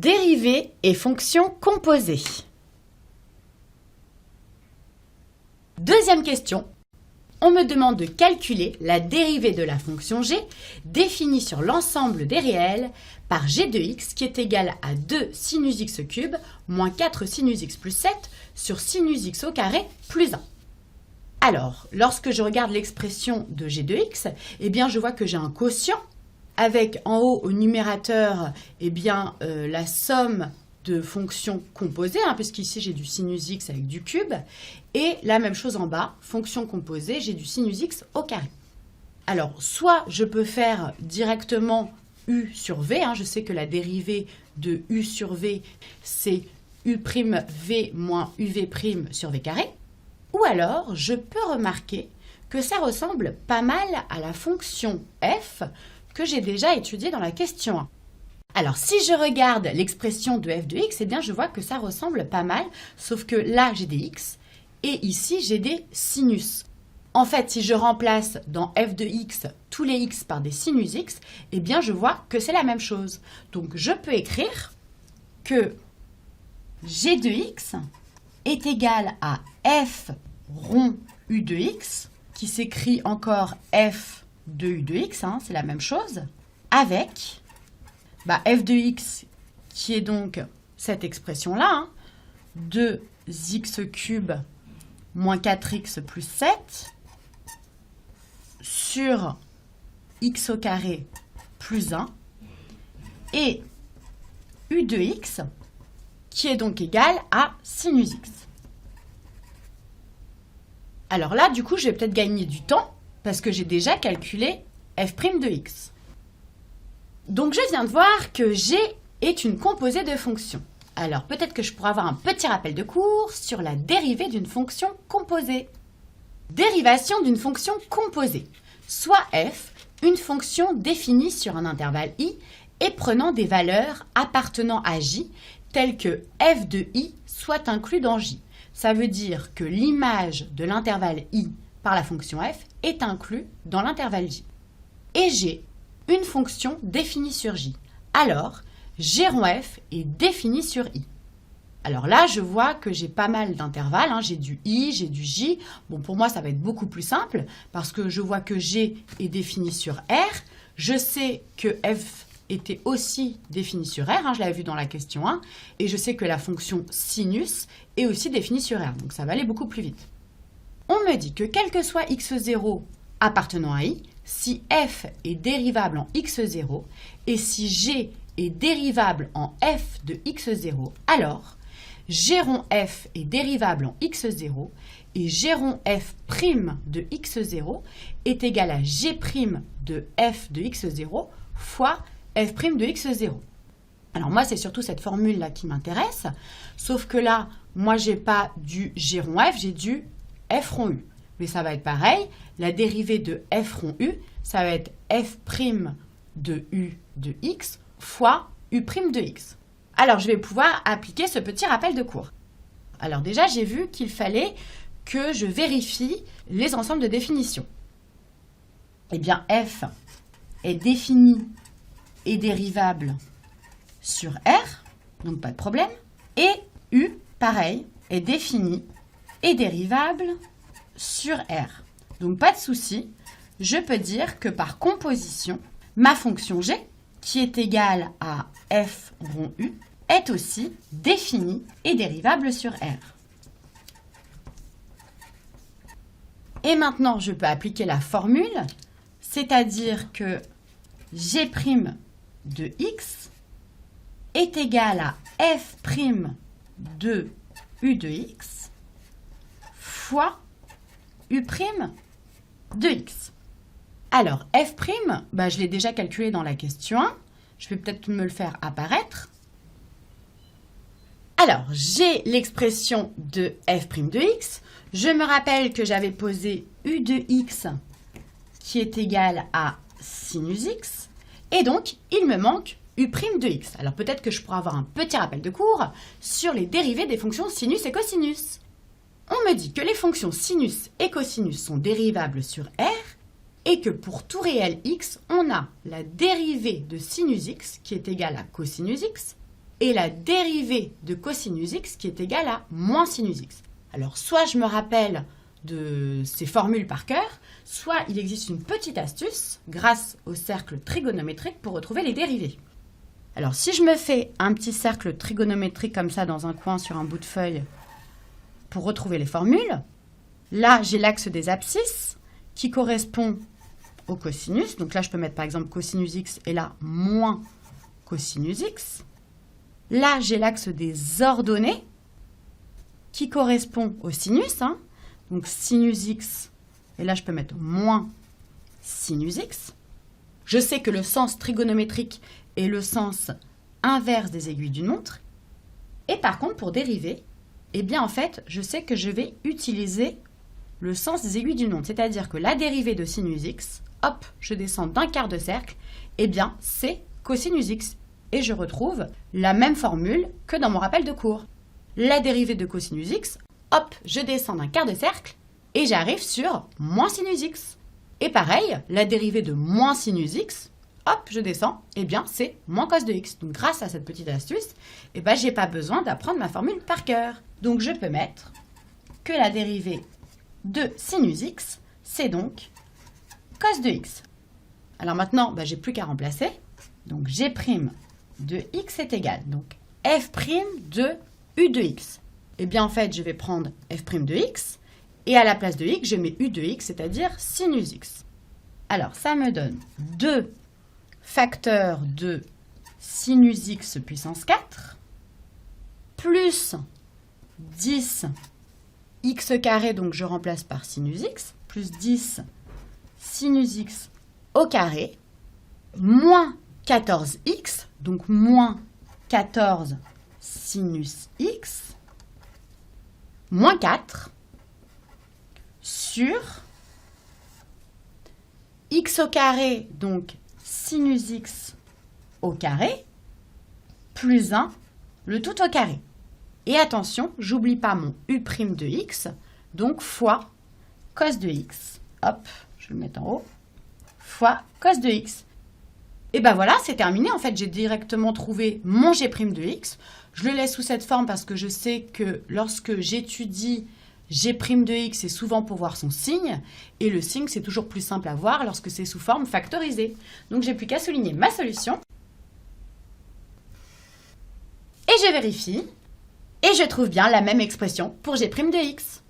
Dérivées et fonctions composées. Deuxième question. On me demande de calculer la dérivée de la fonction g définie sur l'ensemble des réels par g de x qui est égal à 2 sinus x cube moins 4 sinus x plus 7 sur sinus x au carré plus 1. Alors, lorsque je regarde l'expression de g de x, eh bien, je vois que j'ai un quotient avec en haut au numérateur la somme de fonctions composées, puisqu'ici j'ai du sinus x avec du cube, et la même chose en bas, fonction composée, j'ai du sinus x au carré. Alors, soit je peux faire directement u sur v, je sais que la dérivée de u sur v, c'est u'v moins uv' sur v carré, ou alors je peux remarquer que ça ressemble pas mal à la fonction f que j'ai déjà étudiée dans la question 1. Alors, si je regarde l'expression de f de x, eh bien, je vois que ça ressemble pas mal, sauf que là, j'ai des x, et ici, j'ai des sinus. En fait, si je remplace dans f de x tous les x par des sinus x, eh bien, je vois que c'est la même chose. Donc, je peux écrire que g de x est égal à f rond u de x, qui s'écrit encore f de u de x, c'est la même chose, avec f de x, qui est donc cette expression-là, 2x cube moins 4x plus 7 sur x au carré plus 1, et u de x, qui est donc égal à sinus x. Alors là, du coup, je vais peut-être gagner du temps, parce que j'ai déjà calculé f' de x. Donc, je viens de voir que g est une composée de fonctions. Alors, peut-être que je pourrais avoir un petit rappel de cours sur la dérivée d'une fonction composée. Dérivation d'une fonction composée. Soit f, une fonction définie sur un intervalle i et prenant des valeurs appartenant à j, telles que f de i soit inclus dans j. Ça veut dire que l'image de l'intervalle i par la fonction f est inclus dans l'intervalle j. Et g, une fonction définie sur j. Alors, g rond f est défini sur i. Alors là, je vois que j'ai pas mal d'intervalles. J'ai du i, j'ai du j. Bon, pour moi, ça va être beaucoup plus simple parce que je vois que g est défini sur r. Je sais que f était aussi défini sur r. Je l'avais vu dans la question 1. Et je sais que la fonction sinus est aussi définie sur r. Donc, ça va aller beaucoup plus vite. On me dit que quel que soit x0 appartenant à i, si f est dérivable en x0 et si g est dérivable en f de x0, alors g rond f est dérivable en x0 et g rond f' de x0 est égal à g' de f de x0 fois f' de x0. Alors moi, c'est surtout cette formule-là qui m'intéresse, sauf que là, moi, j'ai pas du g rond f, j'ai du f rond u. Mais ça va être pareil, la dérivée de f rond u, ça va être f' de u de x fois u' de x. Alors, je vais pouvoir appliquer ce petit rappel de cours. Alors déjà, j'ai vu qu'il fallait que je vérifie les ensembles de définition. Eh bien, f est défini et dérivable sur r, donc pas de problème. Et u, pareil, est défini et dérivable sur r. Donc pas de souci, je peux dire que par composition, ma fonction g, qui est égale à f rond u, est aussi définie et dérivable sur r. Et maintenant, je peux appliquer la formule, c'est-à-dire que g' de x est égal à f' de u de x fois u' de x. Alors, f', je l'ai déjà calculé dans la question 1. Je vais peut-être me le faire apparaître. Alors, j'ai l'expression de f' de x. Je me rappelle que j'avais posé u de x qui est égal à sinus x. Et donc, il me manque u' de x. Alors, peut-être que je pourrais avoir un petit rappel de cours sur les dérivées des fonctions sinus et cosinus. On me dit que les fonctions sinus et cosinus sont dérivables sur r et que pour tout réel x, on a la dérivée de sinus x qui est égale à cosinus x et la dérivée de cosinus x qui est égale à moins sinus x. Alors, soit je me rappelle de ces formules par cœur, soit il existe une petite astuce grâce au cercle trigonométrique pour retrouver les dérivées. Alors, si je me fais un petit cercle trigonométrique comme ça dans un coin sur un bout de feuille pour retrouver les formules, là, j'ai l'axe des abscisses qui correspond au cosinus. Donc là, je peux mettre par exemple cosinus x et là, moins cosinus x. Là, j'ai l'axe des ordonnées qui correspond au sinus. Donc sinus x, et là, je peux mettre moins sinus x. Je sais que le sens trigonométrique est le sens inverse des aiguilles d'une montre. Et par contre, pour dériver, eh bien en fait, je sais que je vais utiliser le sens des aiguilles d'une montre. C'est-à-dire que la dérivée de sinus x, hop, je descends d'un quart de cercle, eh bien c'est cosinus x. Et je retrouve la même formule que dans mon rappel de cours. La dérivée de cosinus x, hop, je descends d'un quart de cercle et j'arrive sur moins sinus x. Et pareil, la dérivée de moins sinus x, hop, je descends, eh bien c'est moins cos de x. Donc grâce à cette petite astuce, eh ben, je n'ai pas besoin d'apprendre ma formule par cœur. Donc je peux mettre que la dérivée de sinus x, c'est donc cos de x. Alors maintenant, j'ai plus qu'à remplacer. Donc g' de x est égal. Donc f' de u de x. Eh bien en fait, je vais prendre f' de x. Et à la place de x, je mets u de x, c'est-à-dire sinus x. Alors, ça me donne 2 facteurs de sinus x puissance 4 plus 10 x carré, donc je remplace par sinus x, plus 10 sinus x au carré, moins 14x, donc moins 14 sinus x, moins 4, sur x au carré, donc sinus x au carré, plus 1, le tout au carré. Et attention, j'oublie pas mon u' de x, donc fois cos de x. Hop, je vais le mettre en haut. Fois cos de x. Et ben voilà, c'est terminé. En fait, j'ai directement trouvé mon g' de x. Je le laisse sous cette forme parce que je sais que lorsque j'étudie g' de x, c'est souvent pour voir son signe. Et le signe, c'est toujours plus simple à voir lorsque c'est sous forme factorisée. Donc, j'ai plus qu'à souligner ma solution. Et je vérifie. Et je trouve bien la même expression pour g' de x.